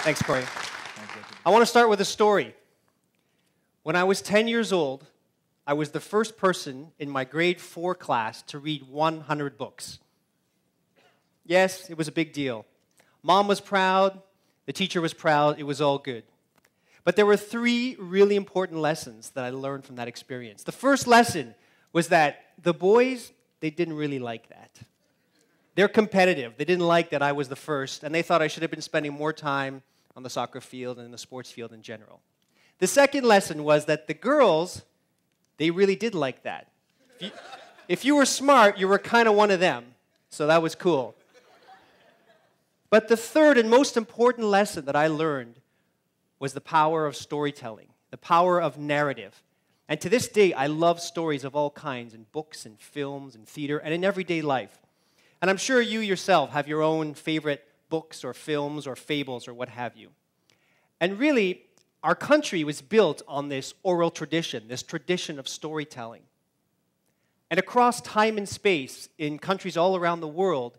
Thanks, Corey. I want to start with a story. When I was 10 years old, I was the first person in my grade 4 class to read 100 books. Yes, it was a big deal. Mom was proud, the teacher was proud, it was all good. But there were 3 really important lessons that I learned from that experience. The first lesson was that the boys, they didn't really like that. They're competitive. They didn't like that I was the first, and they thought I should have been spending more time on the soccer field and in the sports field in general. The second lesson was that the girls, they really did like that. If you were smart, you were kind of one of them, so that was cool. But the third and most important lesson that I learned was the power of storytelling, the power of narrative. And to this day, I love stories of all kinds in books and films and theater and in everyday life. And I'm sure you yourself have your own favorite books or films or fables or what have you. And really, our country was built on this oral tradition, this tradition of storytelling. And across time and space, in countries all around the world,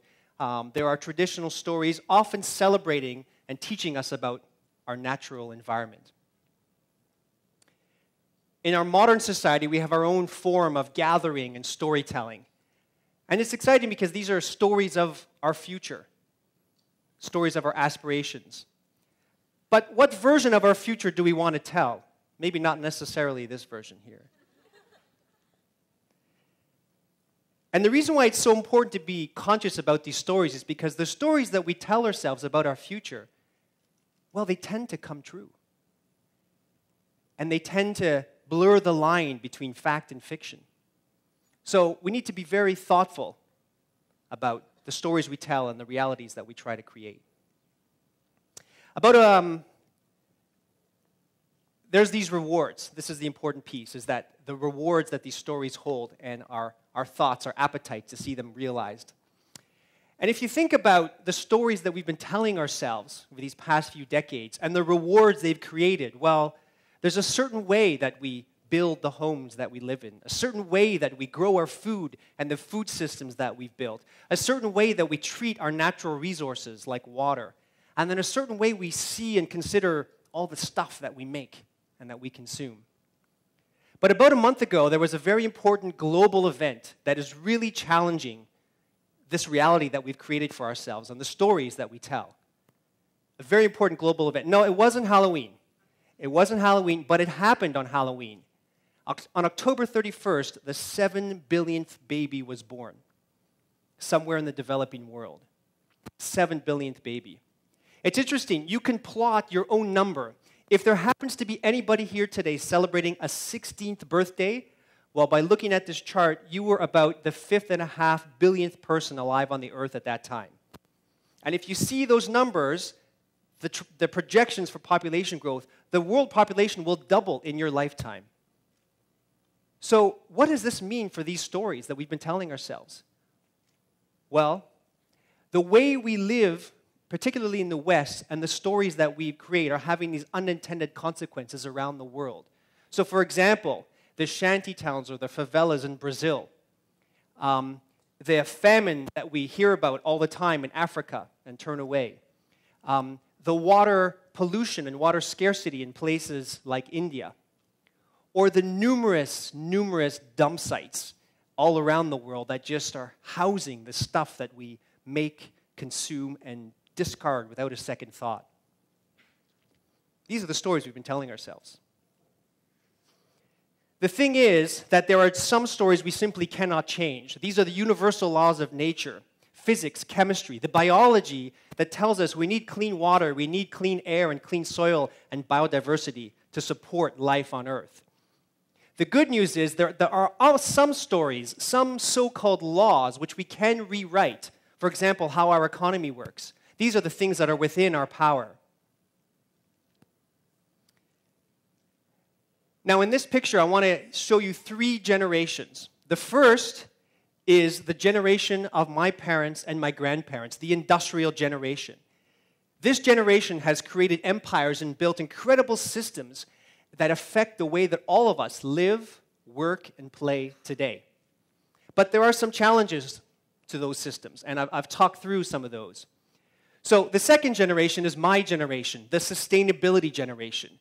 there are traditional stories often celebrating and teaching us about our natural environment. In our modern society, we have our own form of gathering and storytelling. And it's exciting because these are stories of our future, stories of our aspirations. But what version of our future do we want to tell? Maybe not necessarily this version here. And the reason why it's so important to be conscious about these stories is because the stories that we tell ourselves about our future, well, they tend to come true. And they tend to blur the line between fact and fiction. So we need to be very thoughtful about the stories we tell and the realities that we try to create. There's these rewards. This is the important piece, is that the rewards that these stories hold and our thoughts, our appetite to see them realized. And if you think about the stories that we've been telling ourselves over these past few decades and the rewards they've created, well, there's a certain way that we build the homes that we live in, a certain way that we grow our food and the food systems that we've built, a certain way that we treat our natural resources like water, and then a certain way we see and consider all the stuff that we make and that we consume. But about a month ago, there was a very important global event that is really challenging this reality that we've created for ourselves and the stories that we tell. A very important global event. No, it wasn't Halloween. It wasn't Halloween, but it happened on Halloween. On October 31st, the 7 billionth baby was born somewhere in the developing world. 7 billionth baby. It's interesting. You can plot your own number. If there happens to be anybody here today celebrating a 16th birthday, well, by looking at this chart, you were about the 5.5 billionth person alive on the earth at that time. And if you see those numbers, the projections for population growth, the world population will double in your lifetime. So what does this mean for these stories that we've been telling ourselves? Well, the way we live, particularly in the West, and the stories that we create are having these unintended consequences around the world. So for example, the shanty towns or the favelas in Brazil, the famine that we hear about all the time in Africa and turn away, the water pollution and water scarcity in places like India, or the numerous dump sites all around the world that just are housing the stuff that we make, consume, and discard without a second thought. These are the stories we've been telling ourselves. The thing is that there are some stories we simply cannot change. These are the universal laws of nature, physics, chemistry, the biology that tells us we need clean water, we need clean air and clean soil and biodiversity to support life on Earth. The good news is there are some stories, some so-called laws, which we can rewrite. For example, how our economy works. These are the things that are within our power. Now, in this picture, I want to show you 3 generations. The first is the generation of my parents and my grandparents, the industrial generation. This generation has created empires and built incredible systems that affect the way that all of us live, work, and play today. But there are some challenges to those systems, and I've talked through some of those. So the second generation is my generation, the sustainability generation.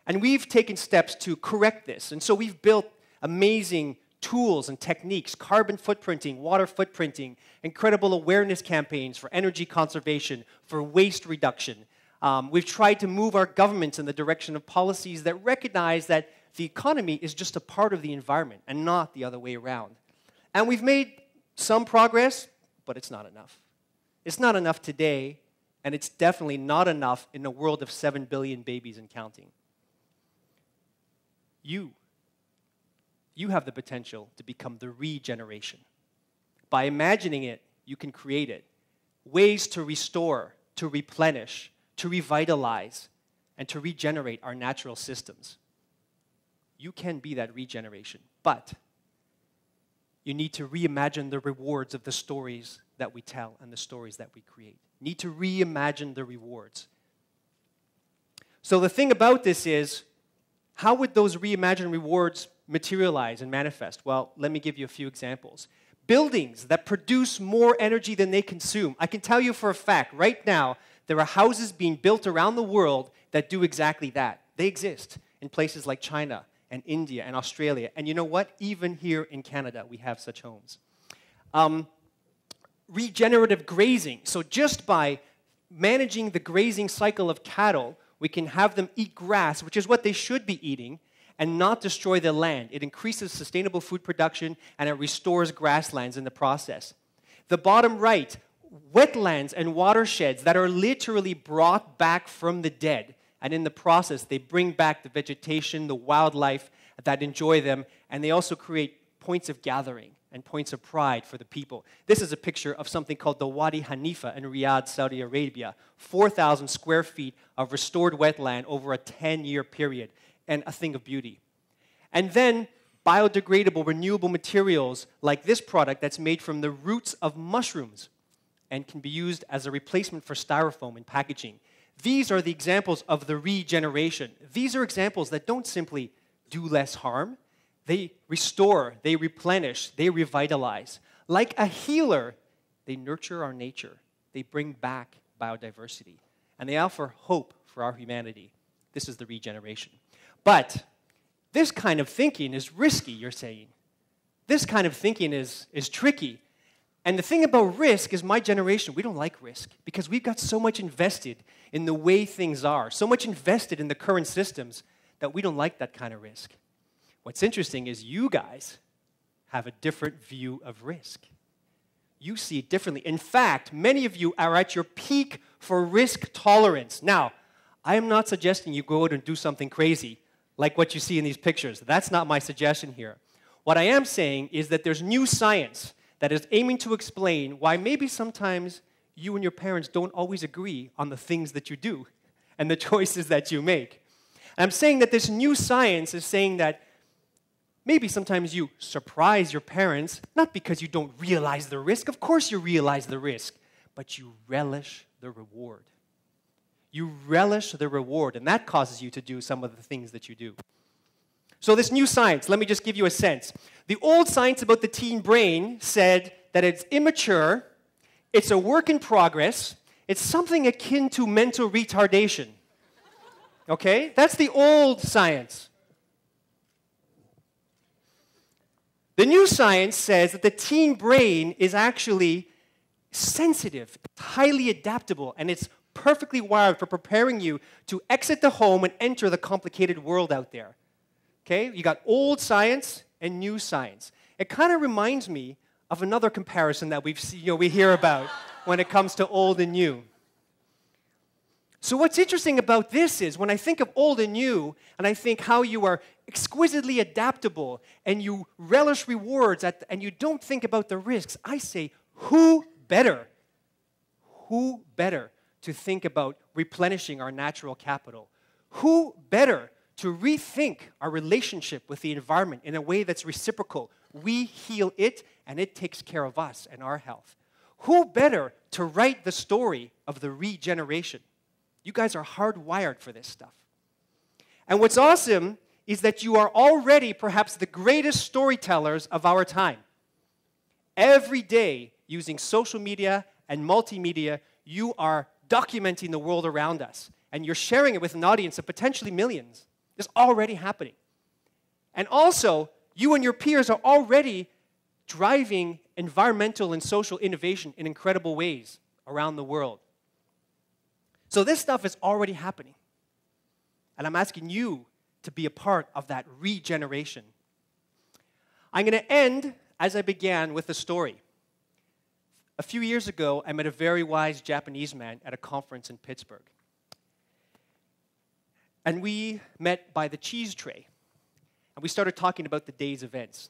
And we've taken steps to correct this. And so we've built amazing tools and techniques, carbon footprinting, water footprinting, incredible awareness campaigns for energy conservation, for waste reduction. We've tried to move our governments in the direction of policies that recognize that the economy is just a part of the environment and not the other way around. And we've made some progress, but it's not enough. It's not enough today, and it's definitely not enough in a world of 7 billion babies and counting. You have the potential to become the regeneration. By imagining it, you can create it. Ways to restore, to replenish, to revitalize, and to regenerate our natural systems. You can be that regeneration, but you need to reimagine the rewards of the stories that we tell and the stories that we create. You need to reimagine the rewards. So the thing about this is, how would those reimagined rewards materialize and manifest? Well, let me give you a few examples. Buildings that produce more energy than they consume. I can tell you for a fact, right now, there are houses being built around the world that do exactly that. They exist in places like China and India and Australia. And you know what? Even here in Canada, we have such homes. Regenerative grazing. So just by managing the grazing cycle of cattle, we can have them eat grass, which is what they should be eating, and not destroy the land. It increases sustainable food production, and it restores grasslands in the process. The bottom right, wetlands and watersheds that are literally brought back from the dead. And in the process, they bring back the vegetation, the wildlife that enjoy them, and they also create points of gathering and points of pride for the people. This is a picture of something called the Wadi Hanifa in Riyadh, Saudi Arabia. 4,000 square feet of restored wetland over a 10-year period, and a thing of beauty. And then biodegradable, renewable materials like this product that's made from the roots of mushrooms and can be used as a replacement for styrofoam in packaging. These are the examples of the regeneration. These are examples that don't simply do less harm. They restore, they replenish, they revitalize. Like a healer, they nurture our nature. They bring back biodiversity. And they offer hope for our humanity. This is the regeneration. But this kind of thinking is risky, you're saying. This kind of thinking is tricky. And the thing about risk is my generation, we don't like risk because we've got so much invested in the way things are, so much invested in the current systems that we don't like that kind of risk. What's interesting is you guys have a different view of risk. You see it differently. In fact, many of you are at your peak for risk tolerance. Now, I am not suggesting you go out and do something crazy like what you see in these pictures. That's not my suggestion here. What I am saying is that there's new science that is aiming to explain why maybe sometimes you and your parents don't always agree on the things that you do and the choices that you make. And I'm saying that this new science is saying that maybe sometimes you surprise your parents, not because you don't realize the risk. Of course you realize the risk, but you relish the reward. You relish the reward, and that causes you to do some of the things that you do. So this new science, let me just give you a sense. The old science about the teen brain said that it's immature, it's a work in progress, it's something akin to mental retardation. Okay? That's the old science. The new science says that the teen brain is actually sensitive, highly adaptable, and it's perfectly wired for preparing you to exit the home and enter the complicated world out there. Okay? You got old science and new science. It kind of reminds me of another comparison that we hear about when it comes to old and new. So what's interesting about this is when I think of old and new, and I think how you are exquisitely adaptable and you relish rewards and you don't think about the risks, I say, who better to think about replenishing our natural capital? Who better to rethink our relationship with the environment in a way that's reciprocal? We heal it, and it takes care of us and our health. Who better to write the story of the regeneration? You guys are hardwired for this stuff. And what's awesome is that you are already perhaps the greatest storytellers of our time. Every day, using social media and multimedia, you are documenting the world around us, and you're sharing it with an audience of potentially millions. It's already happening. And also, you and your peers are already driving environmental and social innovation in incredible ways around the world. So this stuff is already happening. And I'm asking you to be a part of that regeneration. I'm going to end, as I began, with a story. A few years ago, I met a very wise Japanese man at a conference in Pittsburgh. And we met by the cheese tray. And we started talking about the day's events.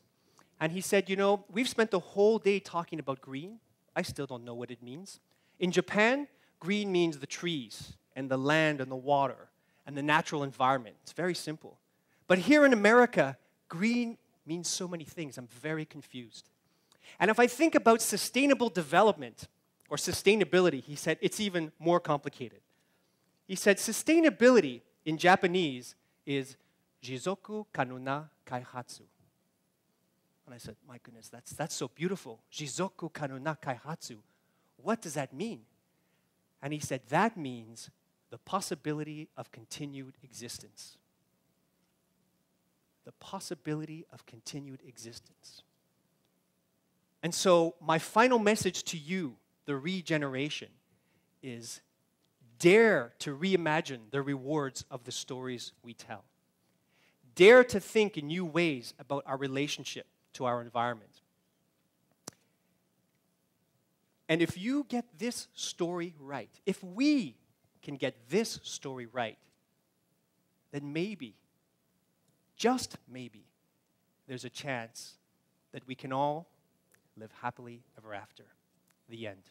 And he said, you know, we've spent the whole day talking about green. I still don't know what it means. In Japan, green means the trees and the land and the water and the natural environment. It's very simple. But here in America, green means so many things. I'm very confused. And if I think about sustainable development or sustainability, he said, it's even more complicated. He said, sustainability in Japanese is Jizoku Kanuna Kaihatsu. And I said, my goodness, that's so beautiful. Jizoku Kanuna Kaihatsu. What does that mean? And he said, that means the possibility of continued existence. The possibility of continued existence. And so my final message to you, the regeneration, is dare to reimagine the rewards of the stories we tell. Dare to think in new ways about our relationship to our environment. And if you get this story right, if we can get this story right, then maybe, just maybe, there's a chance that we can all live happily ever after. The end.